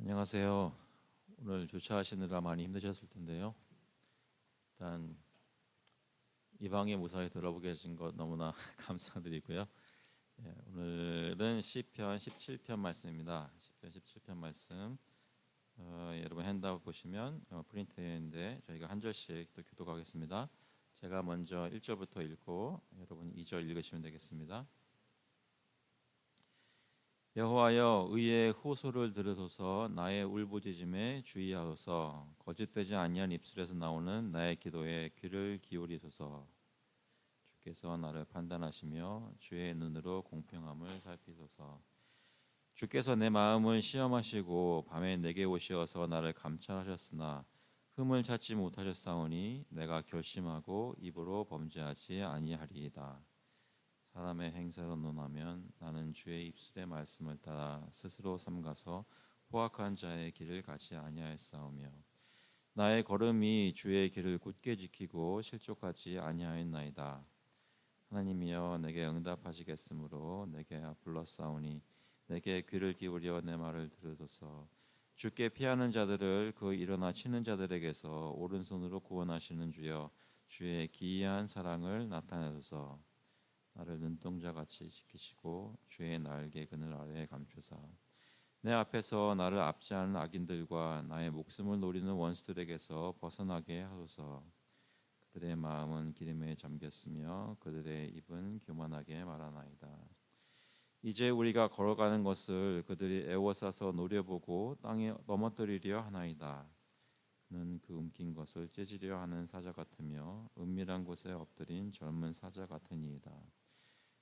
안녕하세요. 오늘 주차하시느라 많이 힘드셨을 텐데요. 일단 이방의 무사히 들어보게 해주신 것 너무나 감사드리고요. 오늘은 시편 17편 말씀입니다. 시편 17편 말씀. 여러분 핸드아웃 보시면 프린트되어 있는데 저희가 한 절씩 또 교독하겠습니다. 제가 먼저 1절부터 읽고 여러분 2절 읽으시면 되겠습니다. 여호와여, 의의 호소를 들으소서. 나의 울부짖음에 주의하소서. 거짓되지 아니한 입술에서 나오는 나의 기도에 귀를 기울이소서. 주께서 나를 판단하시며 주의 눈으로 공평함을 살피소서. 주께서 내 마음을 시험하시고 밤에 내게 오시어서 나를 감찰하셨으나 흠을 찾지 못하셨사오니 내가 결심하고 입으로 범죄하지 아니하리이다. 사람의 행사로 논하면 나는 주의 입술의 말씀을 따라 스스로 삼가서 포악한 자의 길을 가지 아니하였사오며 나의 걸음이 주의 길을 굳게 지키고 실족하지 아니하였나이다. 하나님이여, 내게 응답하시겠으므로 내게 불렀사오니 내게 귀를 기울여 내 말을 들으소서. 주께 피하는 자들을 그 일어나 치는 자들에게서 오른손으로 구원하시는 주여, 주의 기이한 사랑을 나타내소서. 나를 눈동자같이 지키시고 주의 날개 그늘 아래에 감추사 내 앞에서 나를 압제하는 악인들과 나의 목숨을 노리는 원수들에게서 벗어나게 하소서. 그들의 마음은 기름에 잠겼으며 그들의 입은 교만하게 말하나이다. 이제 우리가 걸어가는 것을 그들이 애워싸서 노려보고 땅에 넘어뜨리려 하나이다. 그는 그 움킨 것을 째지려 하는 사자 같으며 은밀한 곳에 엎드린 젊은 사자 같으니이다.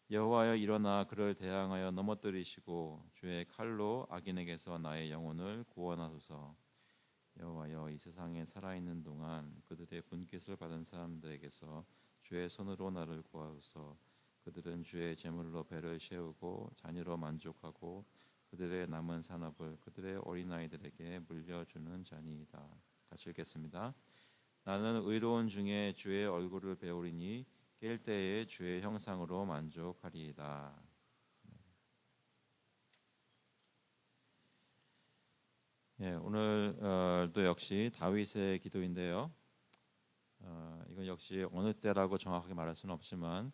여호와여, 일어나 그를 대항하여 넘어뜨리시고 주의 칼로 악인에게서 나의 영혼을 구원하소서. 여호와여, 이 세상에 살아있는 동안 그들의 분깃을 받은 사람들에게서 주의 손으로 나를 구하소서. 그들은 주의 제물로 배를 채우고 자녀로 만족하고 그들의 남은 산업을 그들의 어린아이들에게 물려주는 자니이다. 같이 읽겠습니다. 나는 의로운 중에 주의 얼굴을 배우리니 깰 때에 주의 형상으로 만족하리이다. 오늘도 역시 다윗의 기도인데요. 이건 역시 어느 때라고 정확하게 말할 수는 없지만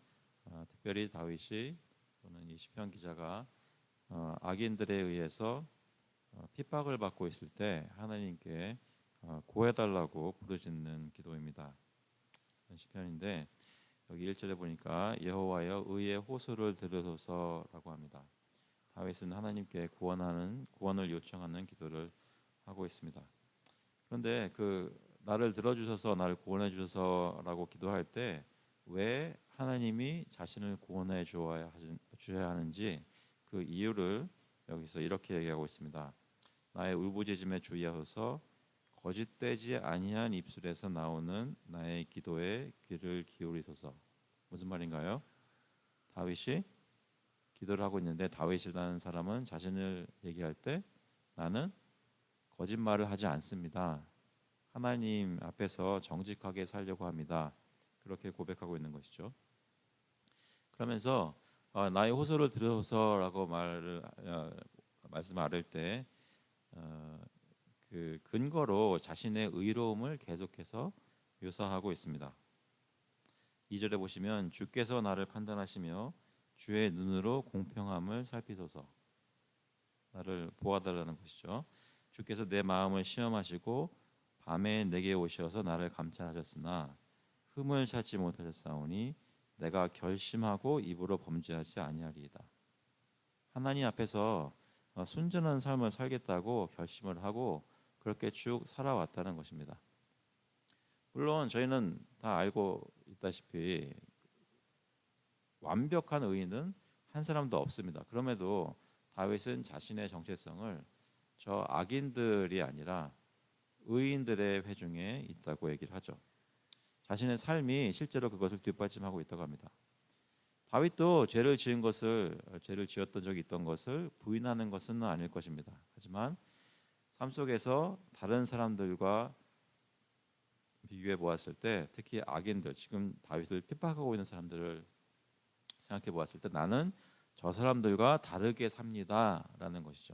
특별히 다윗이 또는 이 시편 기자가 악인들에 의해서 핍박을 받고 있을 때 하나님께 구해달라고 부르짖는 기도입니다. 시편인데 여기 1절에 보니까 여호와여, 의의 호소를 들으소서라고 합니다. 다윗은 하나님께 구원을 요청하는 기도를 하고 있습니다. 그런데 나를 들어주셔서 나를 구원해 주셔서라고 기도할 때 왜 하나님이 자신을 구원해 주셔야 하는지 그 이유를 여기서 이렇게 얘기하고 있습니다. 나의 울부짖음에 주의하소서. 거짓되지 아니한 입술에서 나오는 나의 기도에 귀를 기울이소서. 무슨 말인가요? 다윗이 기도를 하고 있는데 다윗이라는 사람은 자신을 얘기할 때 나는 거짓말을 하지 않습니다. 하나님 앞에서 정직하게 살려고 합니다. 그렇게 고백하고 있는 것이죠. 그러면서 나의 호소를 들으소서라고 말씀을 때 그 근거로 자신의 의로움을 계속해서 묘사하고 있습니다. 2절에 보시면 주께서 나를 판단하시며 주의 눈으로 공평함을 살피소서. 나를 보아달라는 것이죠. 주께서 내 마음을 시험하시고 밤에 내게 오셔서 나를 감찰하셨으나 흠을 찾지 못하셨사오니 내가 결심하고 입으로 범죄하지 아니하리이다. 하나님 앞에서 순전한 삶을 살겠다고 결심을 하고 그렇게 쭉 살아왔다는 것입니다. 물론 저희는 다 알고 있다시피 완벽한 의인은 한 사람도 없습니다. 그럼에도 다윗은 자신의 정체성을 저 악인들이 아니라 의인들의 회중에 있다고 얘기를 하죠. 자신의 삶이 실제로 그것을 뒷받침하고 있다고 합니다. 다윗도 죄를 지었던 적이 있던 것을 부인하는 것은 아닐 것입니다. 하지만 삶 속에서 다른 사람들과 비교해 보았을 때 특히 악인들, 지금 다윗을 핍박하고 있는 사람들을 생각해 보았을 때 나는 저 사람들과 다르게 삽니다라는 것이죠.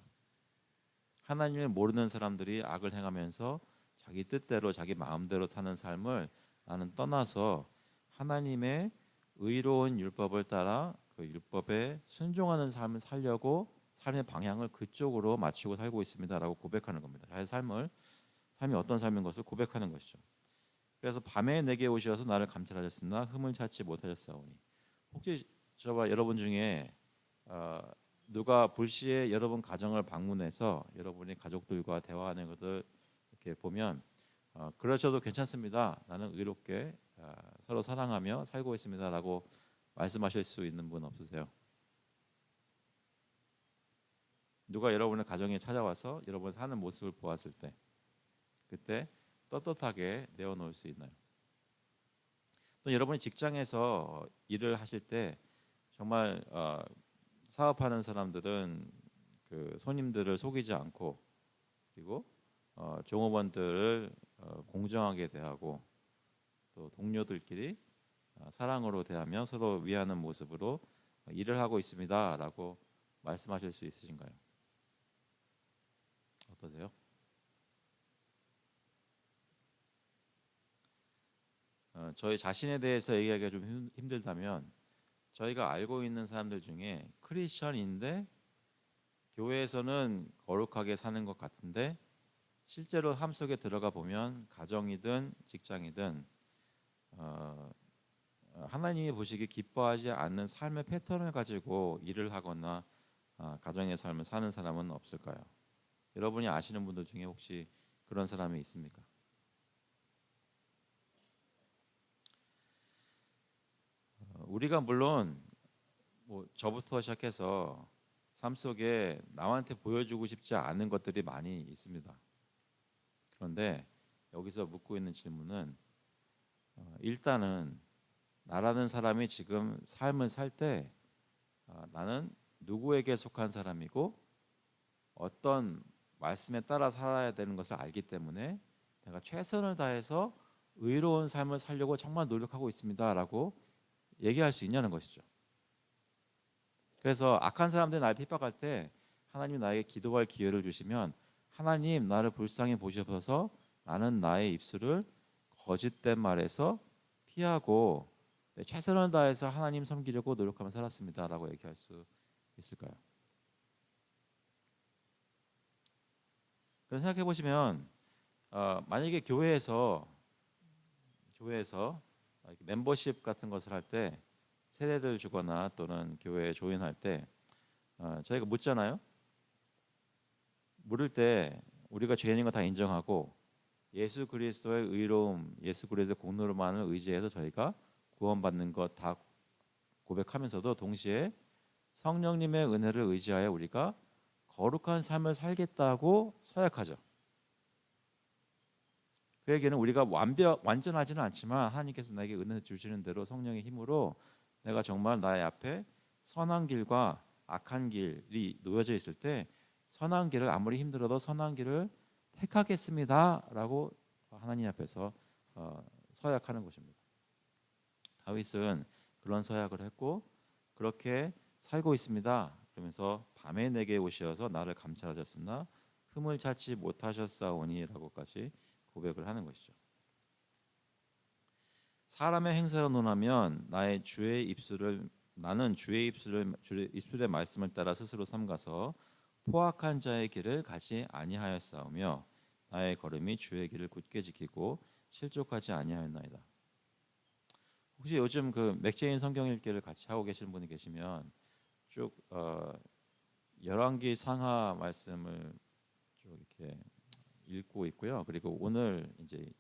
하나님을 모르는 사람들이 악을 행하면서 자기 뜻대로 자기 마음대로 사는 삶을 나는 떠나서 하나님의 의로운 율법을 따라 그 율법에 순종하는 삶을 살려고 삶의 방향을 그쪽으로 맞추고 살고 있습니다라고 고백하는 겁니다. 자기 삶이 어떤 삶인 것을 고백하는 것이죠. 그래서 밤에 내게 오셔서 나를 감찰하셨으나 흠을 찾지 못하셨사오니. 혹시 저와 여러분 중에 누가 불시에 여러분 가정을 방문해서 여러분이 가족들과 대화하는 것을 이렇게 보면 그러셔도 괜찮습니다. 나는 의롭게 서로 사랑하며 살고 있습니다라고 말씀하실 수 있는 분 없으세요? 누가 여러분의 가정에 찾아와서 여러분 사는 모습을 보았을 때 그때 떳떳하게 내어놓을 수 있나요? 또 여러분이 직장에서 일을 하실 때 정말 사업하는 사람들은 그 손님들을 속이지 않고 그리고 종업원들을 공정하게 대하고 또 동료들끼리 사랑으로 대하며 서로 위하는 모습으로 일을 하고 있습니다라고 말씀하실 수 있으신가요? 어떠세요? 저희 자신에 대해서 얘기하기가 좀 힘들다면 저희가 알고 있는 사람들 중에 크리스천인데 교회에서는 거룩하게 사는 것 같은데 실제로 삶 속에 들어가 보면 가정이든 직장이든 하나님이 보시기 기뻐하지 않는 삶의 패턴을 가지고 일을 하거나 가정의 삶을 사는 사람은 없을까요? 여러분이 아시는 분들 중에 혹시 그런 사람이 있습니까? 우리가 물론 뭐 저부터 시작해서 삶 속에 남한테 보여주고 싶지 않은 것들이 많이 있습니다. 그런데 여기서 묻고 있는 질문은 일단은 나라는 사람이 지금 삶을 살 때 나는 누구에게 속한 사람이고 어떤 말씀에 따라 살아야 되는 것을 알기 때문에 내가 최선을 다해서 의로운 삶을 살려고 정말 노력하고 있습니다라고 얘기할 수 있냐는 것이죠. 그래서 악한 사람들이 나를 핍박할 때 하나님이 나에게 기도할 기회를 주시면 하나님 나를 불쌍히 보셔서 나는 나의 입술을 거짓된 말에서 피하고 최선을 다해서 하나님 섬기려고 노력하며 살았습니다라고 얘기할 수 있을까요? 그래서 생각해 보시면 만약에 교회에서 멤버십 같은 것을 할 때 세례를 주거나 또는 교회에 조인할 때 저희가 묻잖아요. 물을 때 우리가 죄인인 거 다 인정하고 예수 그리스도의 의로움, 예수 그리스도의 공로만을 의지해서 저희가 구원받는 것 다 고백하면서도 동시에 성령님의 은혜를 의지하여 우리가 거룩한 삶을 살겠다고 서약하죠. 그에게는 우리가 완전하지는 않지만 하나님께서 나에게 은혜 주시는 대로 성령의 힘으로 내가 정말 나의 앞에 선한 길과 악한 길이 놓여져 있을 때 선한 길을 아무리 힘들어도 선한 길을 택하겠습니다라고 하나님 앞에서 서약하는 것입니다. 다윗은 그런 서약을 했고 그렇게 살고 있습니다. 그러면서 밤에 내게 오셔서 나를 감찰하셨으나 흠을 찾지 못하셨사오니라고까지 고백을 하는 것이죠. 사람의 행사로 논하면 나는 주의 입술의 말씀을 따라 스스로 삼가서 포악한 자의 길을 가지 아니하였사오며 나의 걸음이 주의 길을 굳게 지키고 실족하지 아니하였나이다. 혹시 요즘 그 맥제인 성경 읽기를 같이 하고 계신 분이 계시면 쭉 열왕기 상하 말씀을 쭉 이렇게 읽고 있고요. 그리고 오늘 이제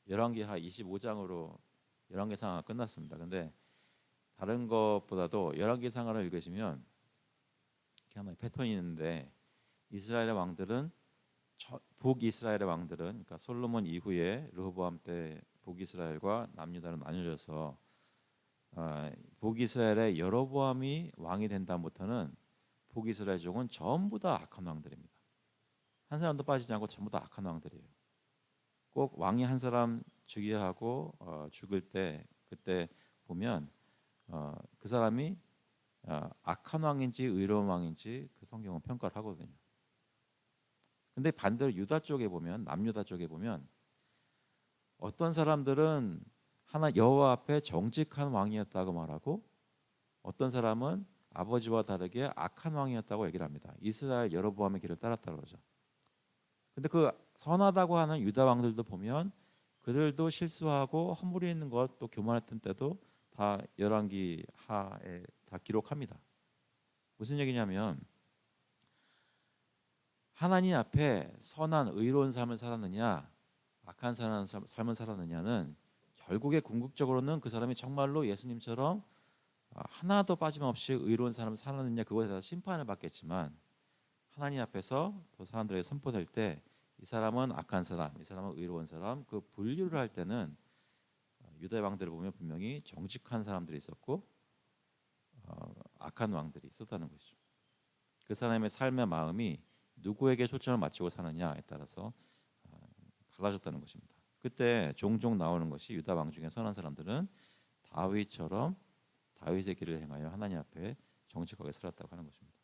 열왕기하 25장으로 열왕기 상하가 끝났습니다. 근데 다른 것보다도 열왕기 상하를 읽으시면 이렇게 하나의 패턴이 있는데 이스라엘의 왕들은 북이스라엘의 왕들은 그러니까 솔로몬 이후에 르호보암 때 북이스라엘과 남유다로 나뉘어져서 북이스라엘의 여로보암이 왕이 된 다음부터는 북이스라엘 족은 전부 다 악한 왕들입니다. 한 사람도 빠지지 않고 전부 다 악한 왕들이에요. 꼭 왕이 한 사람 즉위하고 죽을 때 그때 보면 그 사람이 악한 왕인지 의로운 왕인지 그 성경은 평가를 하거든요. 근데 반대로 유다 쪽에 보면, 남유다 쪽에 보면 어떤 사람들은 하나 여호와 앞에 정직한 왕이었다고 말하고, 어떤 사람은 아버지와 다르게 악한 왕이었다고 얘기를 합니다. 이스라엘 여로보암의 길을 따랐다고 그러죠. 근데 그 선하다고 하는 유다 왕들도 보면 그들도 실수하고 허물이 있는 것, 또 교만했던 때도 다 열왕기 하에 다 기록합니다. 무슨 얘기냐면 하나님 앞에 선한 의로운 삶을 살았느냐, 악한 삶을 살았느냐는 결국에 궁극적으로는 그 사람이 정말로 예수님처럼 하나도 빠짐없이 의로운 삶을 살았느냐, 그것에 대해서 심판을 받겠지만, 하나님 앞에서 또 사람들에게 선포될 때 이 사람은 악한 사람, 이 사람은 의로운 사람, 그 분류를 할 때는 유다 왕들을 보면 분명히 정직한 사람들이 있었고 악한 왕들이 있었다는 것이죠. 그 사람의 삶의 마음이 누구에게 초점을 맞추고 사느냐에 따라서 갈라졌다는 것입니다. 그때 종종 나오는 것이 유다 왕 중에 선한 사람들은 다윗처럼 다윗의 길을 행하여 하나님 앞에 정직하게 살았다고 하는 것입니다.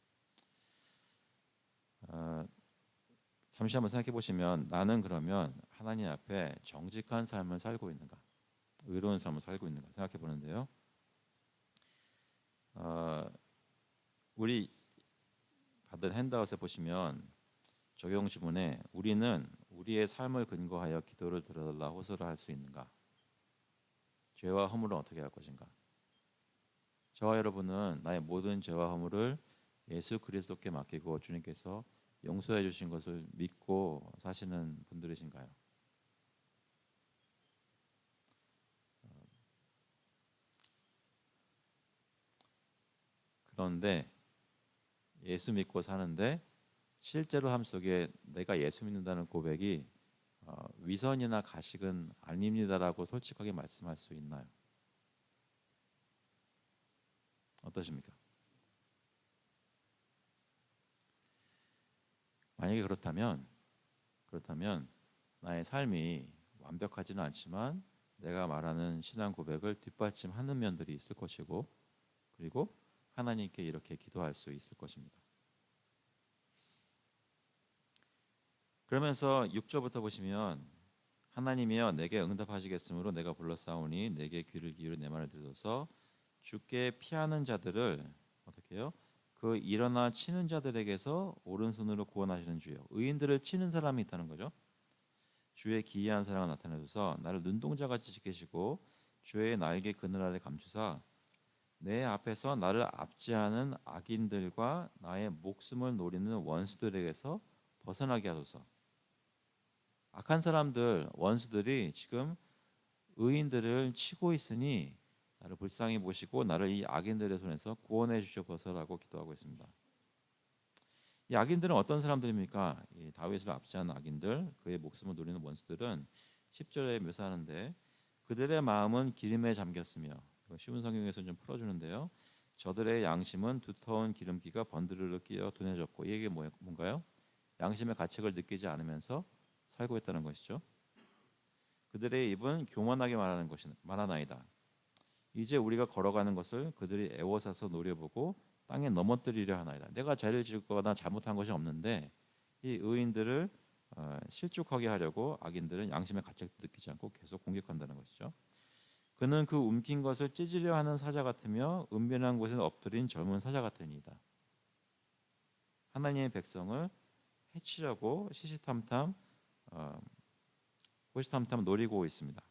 잠시 한번 생각해 보시면, 나는 그러면 하나님 앞에 정직한 삶을 살고 있는가, 의로운 삶을 살고 있는가 생각해 보는데요. 우리 받은 핸드아웃에 보시면 적용 지문에 우리는 우리의 삶을 근거하여 기도를 들어달라 호소를 할 수 있는가, 죄와 허물은 어떻게 할 것인가. 저와 여러분은 나의 모든 죄와 허물을 예수 그리스도께 맡기고 주님께서 용서해 주신 것을 믿고 사시는 분들이신가요? 그런데 예수 믿고 사는데 실제로 삶 속에 내가 예수 믿는다는 고백이 위선이나 가식은 아닙니다라고 솔직하게 말씀할 수 있나요? 어떠십니까? 만약에 그렇다면 나의 삶이 완벽하지는 않지만 내가 말하는 신앙 고백을 뒷받침하는 면들이 있을 것이고, 그리고 하나님께 이렇게 기도할 수 있을 것입니다. 그러면서 6절부터 보시면 하나님이여 내게 응답하시겠으므로 내가 불렀사오니 내게 귀를 기울여 내 말을 들어서 주께 피하는 자들을 어떻게 해요? 그 일어나 치는 자들에게서 오른손으로 구원하시는 주여. 의인들을 치는 사람이 있다는 거죠. 주의 기이한 사랑을 나타내셔서 나를 눈동자같이 지키시고 주의 날개 그늘 아래 감추사 내 앞에서 나를 압제하는 악인들과 나의 목숨을 노리는 원수들에게서 벗어나게 하소서. 악한 사람들, 원수들이 지금 의인들을 치고 있으니 나를 불쌍히 보시고 나를 이 악인들의 손에서 구원해 주셔서라고 기도하고 있습니다. 이 악인들은 어떤 사람들입니까? 이 다윗을 압제하는 악인들, 그의 목숨을 노리는 원수들은 10절에 묘사하는데 그들의 마음은 기름에 잠겼으며, 쉬운 성경에서 좀 풀어주는데요. 저들의 양심은 두터운 기름기가 번드르르 끼어 둔해졌고, 이게 뭔가요? 양심의 가책을 느끼지 않으면서 살고 있다는 것이죠. 그들의 입은 교만하게 말하나이다. 이제 우리가 걸어가는 것을 그들이 애워싸서 노려보고 땅에 넘어뜨리려 하나이다. 내가 죄를 짓거나 잘못한 것이 없는데 이 의인들을 실족하게 하려고 악인들은 양심의 가책도 느끼지 않고 계속 공격한다는 것이죠. 그는 그 움킨 것을 찢으려 하는 사자 같으며 은밀한 곳에 엎드린 젊은 사자 같으니이다. 하나님의 백성을 해치려고 호시탐탐 노리고 있습니다.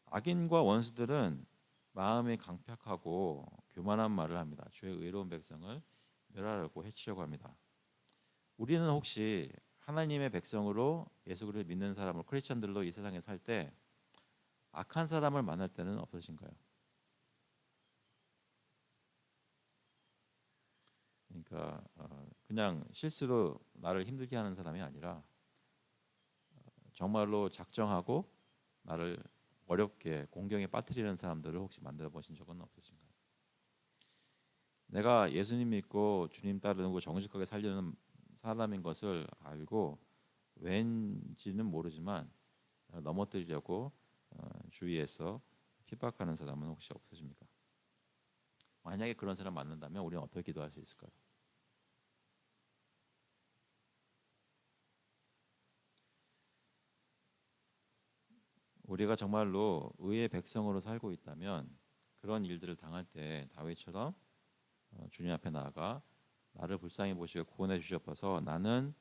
악인과 원수들은 마음이 강팍하고 교만한 말을 합니다. 주의 의로운 백성을 멸하려고 해치려고 합니다. 우리는 혹시 하나님의 백성으로 예수 그리스도를 믿는 사람으로 크리스천들로 이 세상에 살 때 악한 사람을 만날 때는 없으신가요? 그러니까 그냥 실수로 나를 힘들게 하는 사람이 아니라 정말로 작정하고 나를 어렵게 공경에 빠뜨리는 사람들을 혹시 만들어 보신 적은 없으신가요? 내가 예수님 믿고 주님 따르고 정직하게 살려는 사람인 것을 알고 왠지는 모르지만 넘어뜨리려고 주위에서 핍박하는 사람은 혹시 없으십니까? 만약에 그런 사람 만난다면 우리는 어떻게 기도할 수 있을까요? 우리가 정말로 의의 백성으로 살고 있다면 그런 일들을 당할 때 다윗처럼 주님 앞에 나아가 나를 불쌍히 보시고 구원해 주셔서 나는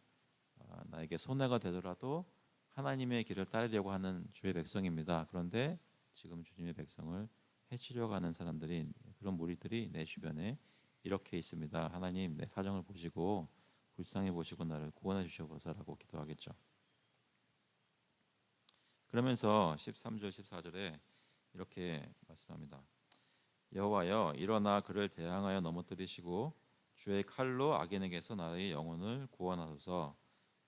나에게 손해가 되더라도 하나님의 길을 따르려고 하는 주의 백성입니다. 그런데 지금 주님의 백성을 해치려고 하는 사람들이 그런 무리들이 내 주변에 이렇게 있습니다. 하나님 내 사정을 보시고 불쌍히 보시고 나를 구원해 주셔서라고 기도하겠죠. 그러면서 13절 14절에 이렇게 말씀합니다. 여호와여 일어나 그를 대항하여 넘어뜨리시고 주의 칼로 악인에게서 나의 영혼을 구원하소서.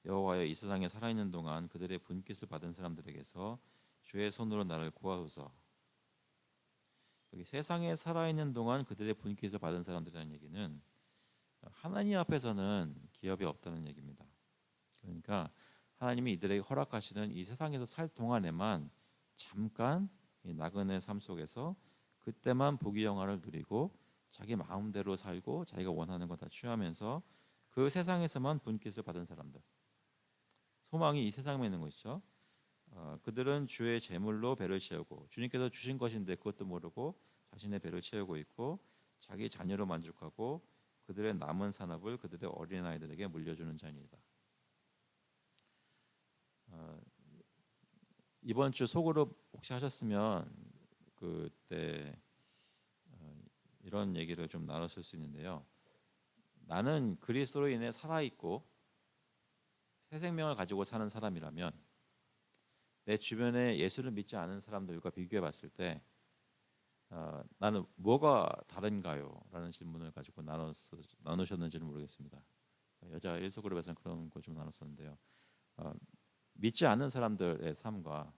여호와여 이 세상에 살아있는 동안 그들의 분깃을 받은 사람들에게서 주의 손으로 나를 구하소서. 여기 세상에 살아있는 동안 그들의 분깃을 받은 사람들이라는 얘기는 하나님 앞에서는 기업이 없다는 얘기입니다. 그러니까 하나님이 이들에게 허락하시는 이 세상에서 살 동안에만 잠깐 이 나그네 삶 속에서 그때만 부귀영화를 누리고 자기 마음대로 살고 자기가 원하는 거 다 취하면서 그 세상에서만 분깃을 받은 사람들, 소망이 이 세상에 있는 것이죠. 그들은 주의 재물로 배를 채우고 주님께서 주신 것인데 그것도 모르고 자신의 배를 채우고 있고 자기 자녀로 만족하고 그들의 남은 산업을 그들의 어린아이들에게 물려주는 자니이다. 이번 주 속으로 혹시 하셨으면 그때 이런 얘기를 좀 나눴을 수 있는데요. 나는 그리스도로 인해 살아있고 새 생명을 가지고 사는 사람이라면 내 주변에 예수를 믿지 않은 사람들과 비교해 봤을 때 나는 뭐가 다른가요? 라는 질문을 가지고 나누셨는지는 모르겠습니다. 여자 일소그룹에서는 그런 걸 좀 나눴었는데요. 믿지 않는 사람들의 삶과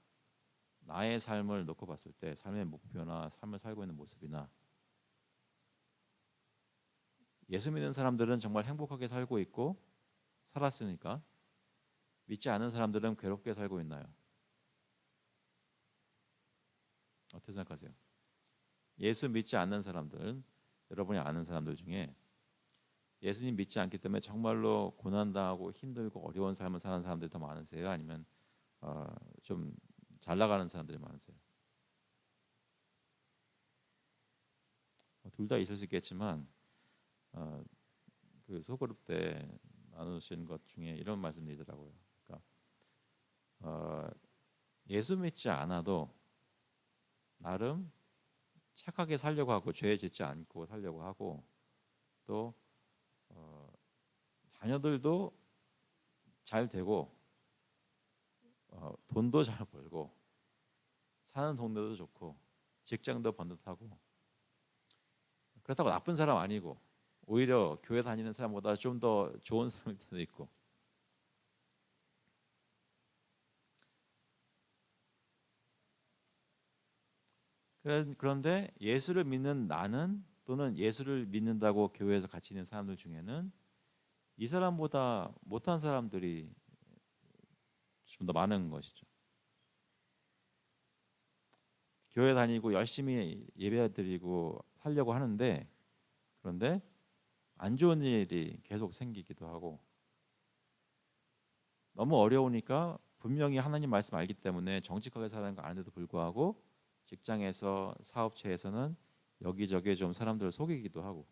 나의 삶을 놓고 봤을 때 삶의 목표나 삶을 살고 있는 모습이나 예수 믿는 사람들은 정말 행복하게 살고 있고 살았으니까 믿지 않은 사람들은 괴롭게 살고 있나요? 어떻게 생각하세요? 예수 믿지 않는 사람들, 여러분이 아는 사람들 중에 예수님 믿지 않기 때문에 정말로 고난당하고 힘들고 어려운 삶을 사는 사람들이 더 많으세요? 아니면 좀 잘 나가는 사람들이 많으세요? 둘 다 있을 수 있겠지만 그 소그룹 때 나누신 것 중에 이런 말씀이더라고요. 그러니까 예수 믿지 않아도 나름 착하게 살려고 하고 죄 짓지 않고 살려고 하고 또 자녀들도 잘 되고 돈도 잘 벌고 사는 동네도 좋고 직장도 번듯하고 그렇다고 나쁜 사람 아니고 오히려 교회 다니는 사람보다 좀 더 좋은 사람일 때도 있고 그런데 예수를 믿는 나는 또는 예수를 믿는다고 교회에서 같이 있는 사람들 중에는 이 사람보다 못한 사람들이 좀 더 많은 것이죠. 교회 다니고 열심히 예배드리고 살려고 하는데 그런데 안 좋은 일이 계속 생기기도 하고 너무 어려우니까 분명히 하나님 말씀 알기 때문에 정직하게 사는 거 아는데도 불구하고 직장에서 사업체에서는 여기저기 좀 사람들을 속이기도 하고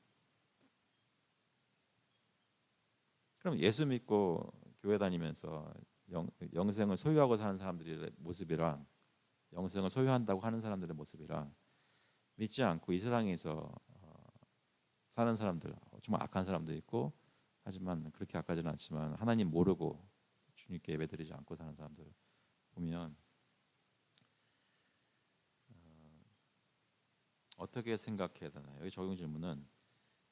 그럼 예수 믿고 교회 다니면서 영생을 소유하고 사는 사람들의 모습이랑 영생을 소유한다고 하는 사람들의 모습이랑 믿지 않고 이 세상에서 사는 사람들 정말 악한 사람도 있고 하지만 그렇게 악하지는 않지만 하나님 모르고 주님께 예배드리지 않고 사는 사람들 보면 어떻게 생각해야 되나요? 여기 적용 질문은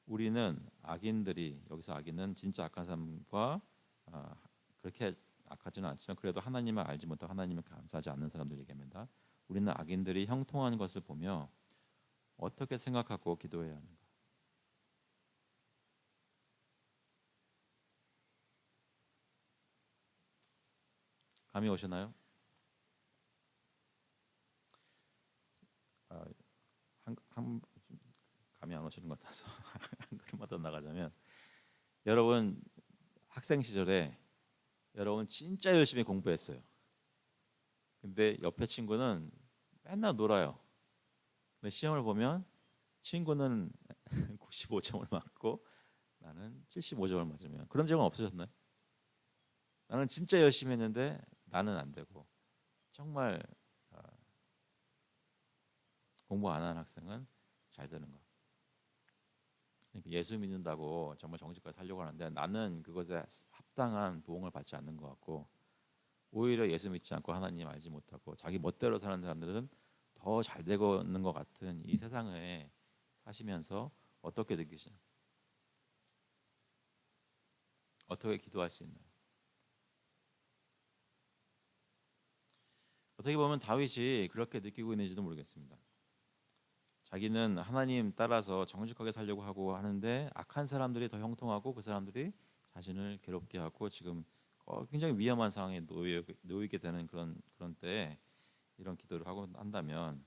우리는 악인들이 여기서 악인은 진짜 악한 사람과 그렇게 악하지는 않지만 그래도 하나님을 알지 못하고 하나님을 감사하지 않는 사람들 얘기합니다. 우리는 악인들이 형통하는 것을 보며 어떻게 생각하고 기도해야 하는가? 감이 오시나요? 아, 한 감이 안 오시는 것 같아서 한 걸음만 더 나가자면 여러분 학생 시절에 여러분 진짜 열심히 공부했어요. 근데 옆에 친구는 맨날 놀아요. 근데 시험을 보면 친구는 95점을 맞고 나는 75점을 맞으면 그런 적은 없으셨나요? 나는 진짜 열심히 했는데 나는 안 되고 정말 어, 공부 안 하는 학생은 잘 되는 거. 그러니까 예수 믿는다고 정말 정직하게 살려고 하는데 나는 그것에 합당한 보응을 받지 않는 것 같고 오히려 예수 믿지 않고 하나님 알지 못하고 자기 멋대로 사는 사람들은 더 잘 되고 있는 것 같은 이 세상에 사시면서 어떻게 느끼시나요? 어떻게 기도할 수 있나요? 어떻게 보면 다윗이 그렇게 느끼고 있는지도 모르겠습니다. 자기는 하나님 따라서 정직하게 살려고 하고 하는데 악한 사람들이 더 형통하고 그 사람들이 자신을 괴롭게 하고 지금 굉장히 위험한 상황에 놓이게 되는 그런 때에 이런 기도를 하고 한다면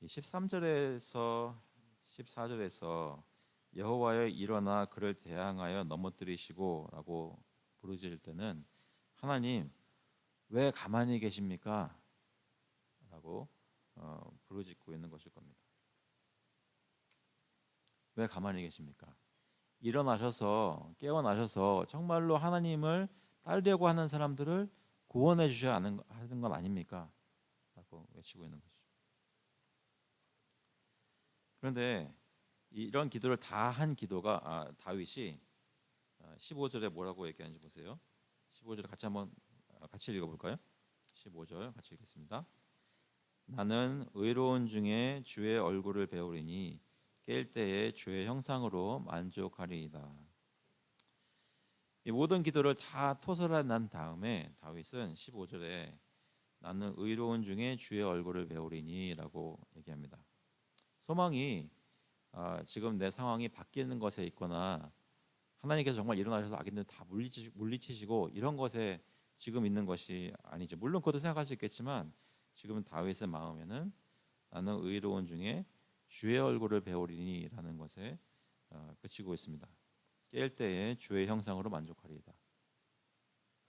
이 13절에서 14절에서 여호와여 일어나 그를 대항하여 넘어뜨리시고라고 부르짖을 때는 하나님 왜 가만히 계십니까? 라고 부르짖고 있는 것일 겁니다. 왜 가만히 계십니까? 일어나셔서 깨어나셔서 정말로 하나님을 따르려고 하는 사람들을 구원해 주셔야 하는 건 아닙니까? 라고 외치고 있는 거죠. 그런데 이런 기도를 다 한 기도가 다윗이 15절에 뭐라고 얘기하는지 보세요. 15절 같이 한번 같이 읽어볼까요? 15절 같이 읽겠습니다. 나는 의로운 중에 주의 얼굴을 배우리니 깰 때에 주의 형상으로 만족하리이다. 이 모든 기도를 다 토설해 난 다음에 다윗은 15절에 나는 의로운 중에 주의 얼굴을 배우리니라고 얘기합니다. 소망이 지금 내 상황이 바뀌는 것에 있거나 하나님께서 정말 일어나셔서 악인들 다 물리치시고 이런 것에 지금 있는 것이 아니죠. 물론 그것도 생각할 수 있겠지만 지금 다윗의 마음에는 나는 의로운 중에 주의 얼굴을 배우리니라는 것에 그치고 있습니다. 깰 때에 주의 형상으로 만족하리이다.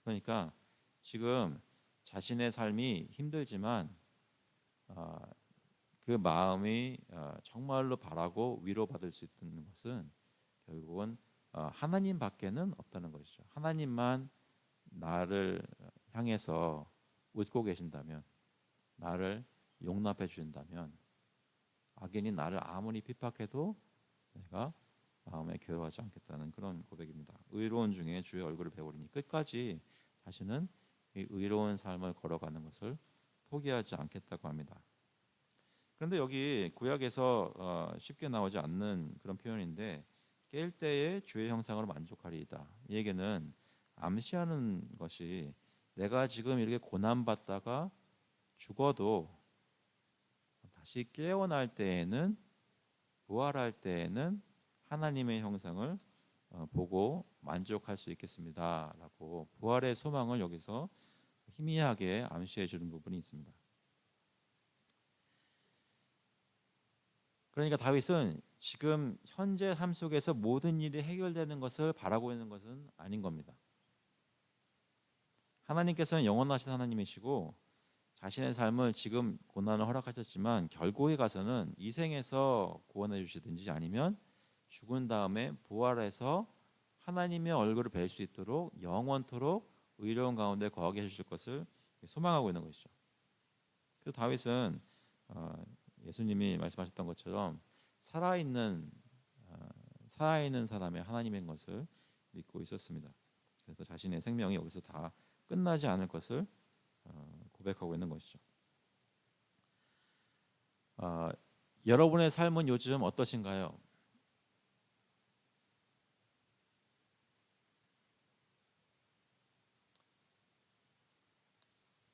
그러니까 지금 자신의 삶이 힘들지만 어, 그 마음이 정말로 바라고 위로받을 수 있는 것은 결국은 하나님밖에는 없다는 것이죠. 하나님만 나를 향해서 웃고 계신다면, 나를 용납해 주신다면, 악인이 나를 아무리 핍박해도 내가 마음에 괴로워하지 않겠다는 그런 고백입니다. 의로운 중에 주의 얼굴을 배우리니 끝까지 다시는 이 의로운 삶을 걸어가는 것을 포기하지 않겠다고 합니다. 그런데 여기 구약에서 쉽게 나오지 않는 그런 표현인데 깰 때에 주의 형상으로 만족하리이다. 이 얘기는 암시하는 것이 내가 지금 이렇게 고난받다가 죽어도 다시 깨어날 때에는 부활할 때에는 하나님의 형상을 보고 만족할 수 있겠습니다라고 부활의 소망을 여기서 희미하게 암시해 주는 부분이 있습니다. 그러니까 다윗은 지금 현재 삶 속에서 모든 일이 해결되는 것을 바라고 있는 것은 아닌 겁니다. 하나님께서는 영원하신 하나님이시고 자신의 삶을 지금 고난을 허락하셨지만 결국에 가서는 이 생에서 구원해 주시든지 아니면 죽은 다음에 부활해서 하나님의 얼굴을 뵐 수 있도록 영원토록 의로운 가운데 거하게 해주실 것을 소망하고 있는 것이죠. 그 다윗은 예수님이 말씀하셨던 것처럼 살아있는 살아있는 사람의 하나님인 것을 믿고 있었습니다. 그래서 자신의 생명이 여기서 다 끝나지 않을 것을 고백하고 있는 것이죠. 여러분의 삶은 요즘 어떠신가요?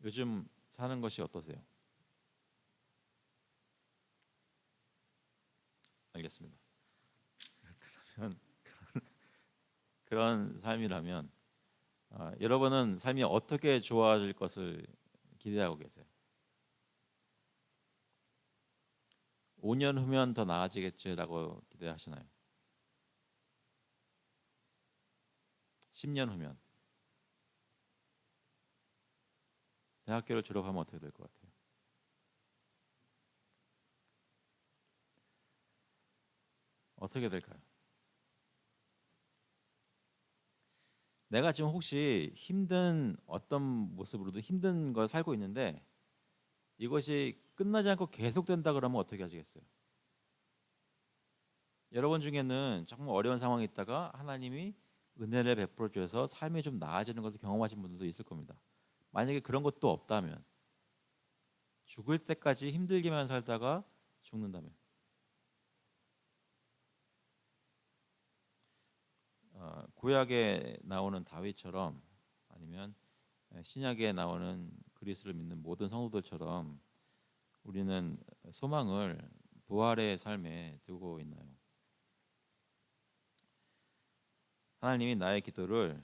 요즘 사는 것이 어떠세요? 알겠습니다. 그러면 그런 삶이라면 여러분은 삶이 어떻게 좋아질 것을 기대하고 계세요? 5년 후면 더 나아지겠지라고 기대하시나요? 10년 후면 대학교를 졸업하면 어떻게 될 것 같아요? 어떻게 될까요? 내가 지금 혹시 힘든 어떤 모습으로도 힘든 걸 살고 있는데 이것이 끝나지 않고 계속된다 그러면 어떻게 하시겠어요? 여러분 중에는 정말 어려운 상황에 있다가 하나님이 은혜를 베풀어 주셔서 삶이 좀 나아지는 것을 경험하신 분들도 있을 겁니다. 만약에 그런 것도 없다면 죽을 때까지 힘들게만 살다가 죽는다면 구약에 나오는 다윗처럼 아니면 신약에 나오는 그리스도를 믿는 모든 성도들처럼 우리는 소망을 부활의 삶에 두고 있나요? 하나님이 나의 기도를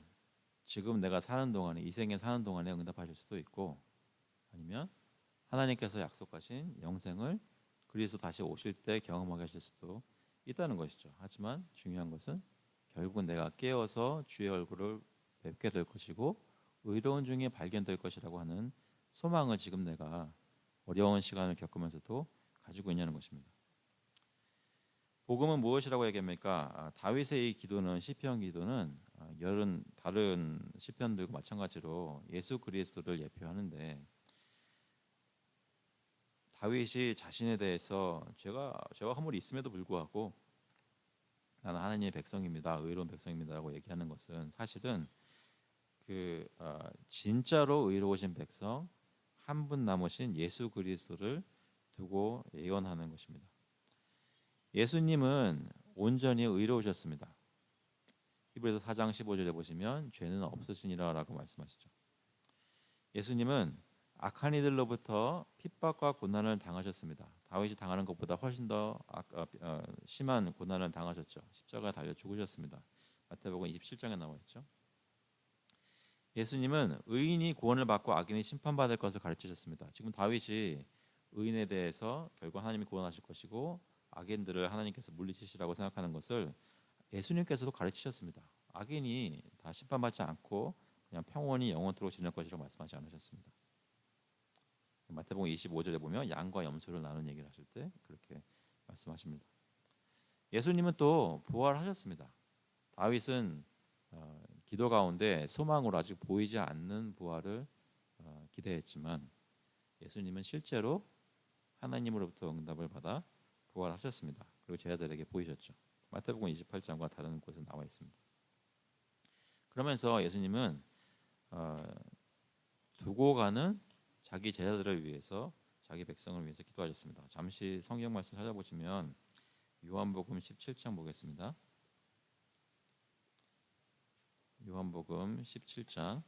지금 내가 사는 동안에 이 생에 사는 동안에 응답하실 수도 있고 아니면 하나님께서 약속하신 영생을 그리스도 다시 오실 때 경험하게 하실 수도 있다는 것이죠. 하지만 중요한 것은 결국은 내가 깨어서 주의 얼굴을 뵙게 될 것이고 의로운 중에 발견될 것이라고 하는 소망을 지금 내가 어려운 시간을 겪으면서도 가지고 있냐는 것입니다. 복음은 무엇이라고 얘기합니까? 다윗의 이 기도는 시편 기도는 여러 다른 시편들과 마찬가지로 예수 그리스도를 예표하는데 다윗이 자신에 대해서 죄와 허물이 있음에도 불구하고 나는 하나님의 백성입니다, 의로운 백성입니다라고 얘기하는 것은 사실은 진짜로 의로우신 백성 한 분 남으신 예수 그리스도를 두고 예언하는 것입니다. 예수님은 온전히 의로우셨습니다. 히브리서 4장 15절에 보시면 죄는 없으시니라라고 말씀하시죠. 예수님은 악한 이들로부터 핍박과 고난을 당하셨습니다. 다윗이 당하는 것보다 훨씬 더 심한 고난을 당하셨죠. 십자가에 달려 죽으셨습니다. 마태복음 27장에 나와 있죠. 예수님은 의인이 구원을 받고 악인이 심판받을 것을 가르치셨습니다. 지금 다윗이 의인에 대해서 결국 하나님이 구원하실 것이고 악인들을 하나님께서 물리치시라고 생각하는 것을 예수님께서도 가르치셨습니다. 악인이 다 심판받지 않고 그냥 평온히 영원토록 지낼 것이라고 말씀하지 않으셨습니다. 마태복음 25절에 보면 양과 염소를 나눈 얘기를 하실 때 그렇게 말씀하십니다. 예수님은 또 부활하셨습니다. 다윗은 기도 가운데 소망으로 아직 보이지 않는 부활을 기대했지만 예수님은 실제로 하나님으로부터 응답을 받아 부활하셨습니다. 그리고 제자들에게 보이셨죠. 마태복음 28장과 다른 곳에 나와 있습니다. 그러면서 예수님은 두고 가는 자기 제자들을 위해서 자기 백성을 위해서 기도하셨습니다. 잠시 성경 말씀 찾아보시면 요한복음 17장 보겠습니다. 요한복음 17장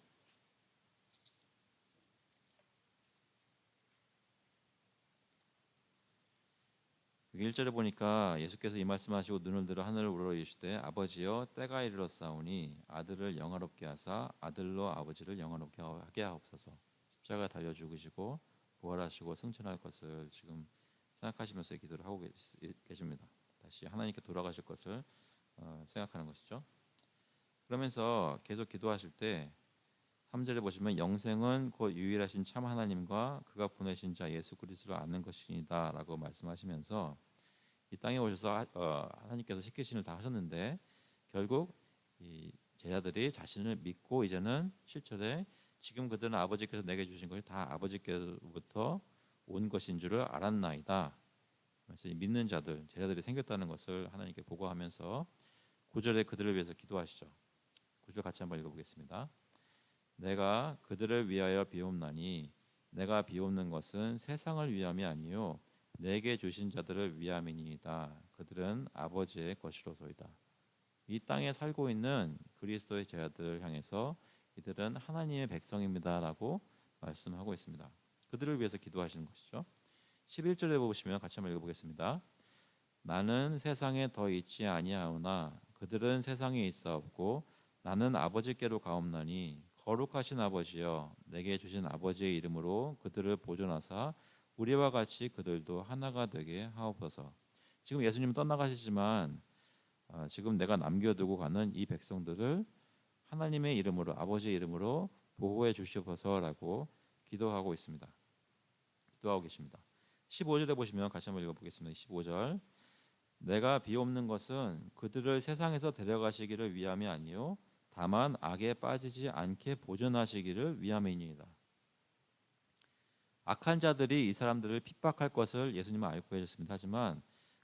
1절에 보니까 예수께서 이 말씀하시고 눈을 들어 하늘을 우러러 이르시되 아버지여 때가 이르렀사오니 아들을 영화롭게 하사 아들로 아버지를 영화롭게 하게 하옵소서. 십자가에 달려 죽으시고 부활하시고 승천할 것을 지금 생각하시면서 기도를 하고 계십니다. 다시 하나님께 돌아가실 것을 생각하는 것이죠. 그러면서 계속 기도하실 때 3절에 보시면 영생은 곧 유일하신 참 하나님과 그가 보내신 자 예수 그리스도를 아는 것이니다라고 말씀하시면서 이 땅에 오셔서 하나님께서 시키신 일 다 하셨는데 결국 이 제자들이 자신을 믿고 이제는 7절에 지금 그들은 아버지께서 내게 주신 것이 다 아버지께로부터 온 것인 줄을 알았나이다. 그래서 믿는 자들 제자들이 생겼다는 것을 하나님께 보고하면서 9절에 그들을 위해서 기도하시죠. 9절 같이 한번 읽어보겠습니다. 내가 그들을 위하여 비옵나니 내가 비옵는 것은 세상을 위함이 아니요 내게 주신 자들을 위함이니이다. 그들은 아버지의 것이로소이다. 이 땅에 살고 있는 그리스도의 제자들을 향해서 이들은 하나님의 백성입니다라고 말씀하고 있습니다. 그들을 위해서 기도하시는 것이죠. 11절에 보시면 같이 한번 읽어보겠습니다. 나는 세상에 더 있지 아니하오나 그들은 세상에 있사옵고 나는 아버지께로 가옵나니 거룩하신 아버지여 내게 주신 아버지의 이름으로 그들을 보존하사 우리와 같이 그들도 하나가 되게 하옵소서. 지금 예수님은 떠나가시지만 지금 내가 남겨두고 가는 이 백성들을 하나님의 이름으로 아버지의 이름으로 보호해 주시옵소서라고 기도하고 있습니다. 기도하고 계십니다. 15절에 보시면 같이 한번 읽어보겠습니다. 15절 내가 비옵는 것은 그들을 세상에서 데려가시기를 위함이 아니요 다만 악에 빠지지 않게 보존하시기를 위함이니이다. 악한 자들이 이 사람들을 핍박할 것을 예수님은 알고 계셨습니다. 하지만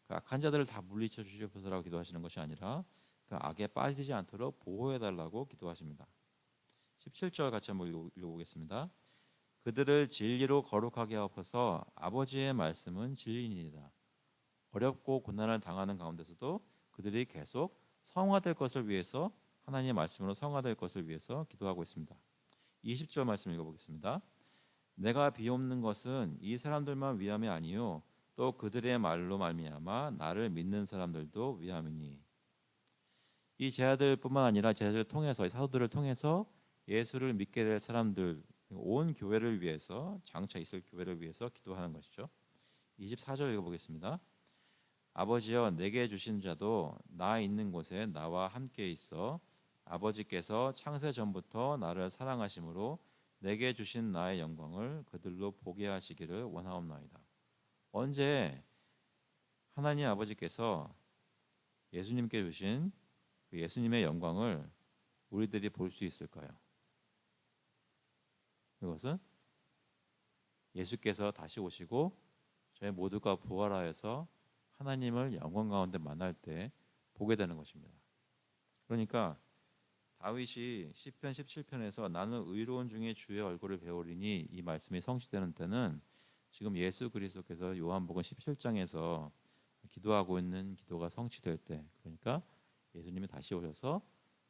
그 악한 자들을 다 물리쳐 주시옵소서라고 기도하시는 것이 아니라 그 악에 빠지지 않도록 보호해달라고 기도하십니다. 17절 같이 한번 읽어보겠습니다. 그들을 진리로 거룩하게 하옵소서. 아버지의 말씀은 진리니이다. 어렵고 고난을 당하는 가운데서도 그들이 계속 성화될 것을 위해서 하나님의 말씀으로 성화될 것을 위해서 기도하고 있습니다. 20절 말씀 읽어보겠습니다. 내가 비옵는 것은 이 사람들만 위함이 아니요 또 그들의 말로 말미암아 나를 믿는 사람들도 위함이니. 이 제자들뿐만 아니라 제자들을 통해서 사도들을 통해서 예수를 믿게 될 사람들 온 교회를 위해서 장차 있을 교회를 위해서 기도하는 것이죠. 24절 읽어보겠습니다. 아버지여 내게 주신 자도 나 있는 곳에 나와 함께 있어 아버지께서 창세 전부터 나를 사랑하심으로 내게 주신 나의 영광을 그들로 보게 하시기를 원하옵나이다. 언제 하나님 아버지께서 예수님께 주신 그 예수님의 영광을 우리들이 볼 수 있을까요? 그것은 예수께서 다시 오시고 저희 모두가 부활하여서 하나님을 영광 가운데 만날 때 보게 되는 것입니다. 그러니까 다윗이 시편 17편에서 나는 의로운 중에 주의 얼굴을 배우리니 이 말씀이 성취되는 때는 지금 예수 그리스도께서 요한복음 17장에서 기도하고 있는 기도가 성취될 때, 그러니까 예수님이 다시 오셔서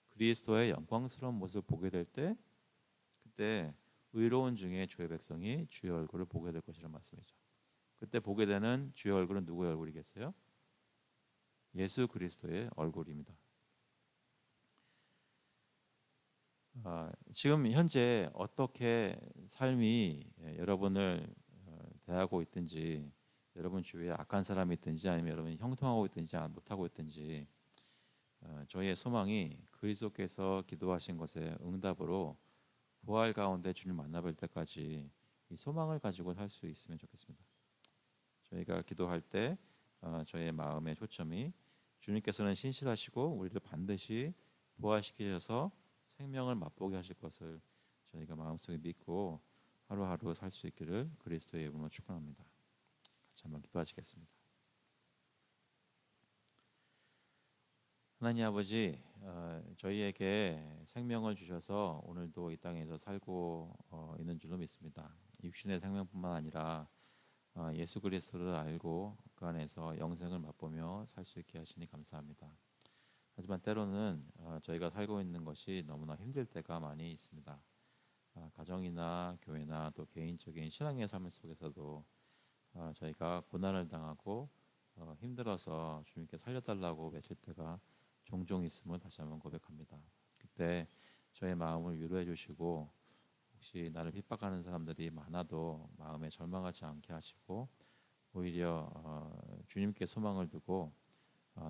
그리스도의 영광스러운 모습을 보게 될 때, 그때 의로운 중에 주의 백성이 주의 얼굴을 보게 될 것이라는 말씀이죠. 그때 보게 되는 주의 얼굴은 누구의 얼굴이겠어요? 예수 그리스도의 얼굴입니다. 지금 현재 어떻게 삶이 여러분을 대하고 있든지, 여러분 주위에 악한 사람이 있든지, 아니면 여러분이 형통하고 있든지 못하고 있든지, 저희의 소망이 그리스도께서 기도하신 것에 응답으로 부활 가운데 주님 만나뵐 때까지 이 소망을 가지고 살 수 있으면 좋겠습니다. 저희가 기도할 때 저희의 마음의 초점이 주님께서는 신실하시고 우리를 반드시 부활시키셔서 생명을 맛보게 하실 것을 저희가 마음속에 믿고 하루하루 살 수 있기를 그리스도의 이름으로 축원합니다. 같이 한번 기도하시겠습니다. 하나님 아버지, 저희에게 생명을 주셔서 오늘도 이 땅에서 살고 있는 줄로 믿습니다. 육신의 생명뿐만 아니라 예수 그리스도를 알고 그 안에서 영생을 맛보며 살 수 있게 하시니 감사합니다. 하지만 때로는 저희가 살고 있는 것이 너무나 힘들 때가 많이 있습니다. 가정이나 교회나 또 개인적인 신앙의 삶 속에서도 저희가 고난을 당하고 힘들어서 주님께 살려달라고 외칠 때가 종종 있음을 다시 한번 고백합니다. 그때 저의 마음을 위로해 주시고 혹시 나를 핍박하는 사람들이 많아도 마음에 절망하지 않게 하시고 오히려 주님께 소망을 두고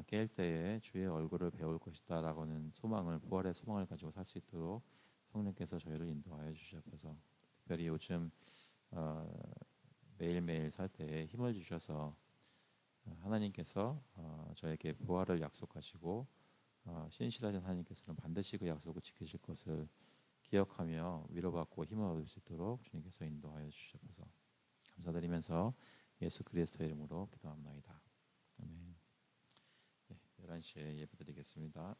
깰 때에 주의 얼굴을 배울 것이다라고는 소망을, 부활의 소망을 가지고 살 수 있도록 성령께서 저희를 인도하여 주시옵소서. 특별히 요즘 매일매일 살 때에 힘을 주셔서 하나님께서 저에게 부활을 약속하시고 신실하신 하나님께서는 반드시 그 약속을 지키실 것을 기억하며 위로받고 힘을 얻을 수 있도록 주님께서 인도하여 주시옵소서. 감사드리면서 예수 그리스도의 이름으로 기도합나이다. 아멘. 11시에 예배드리겠습니다.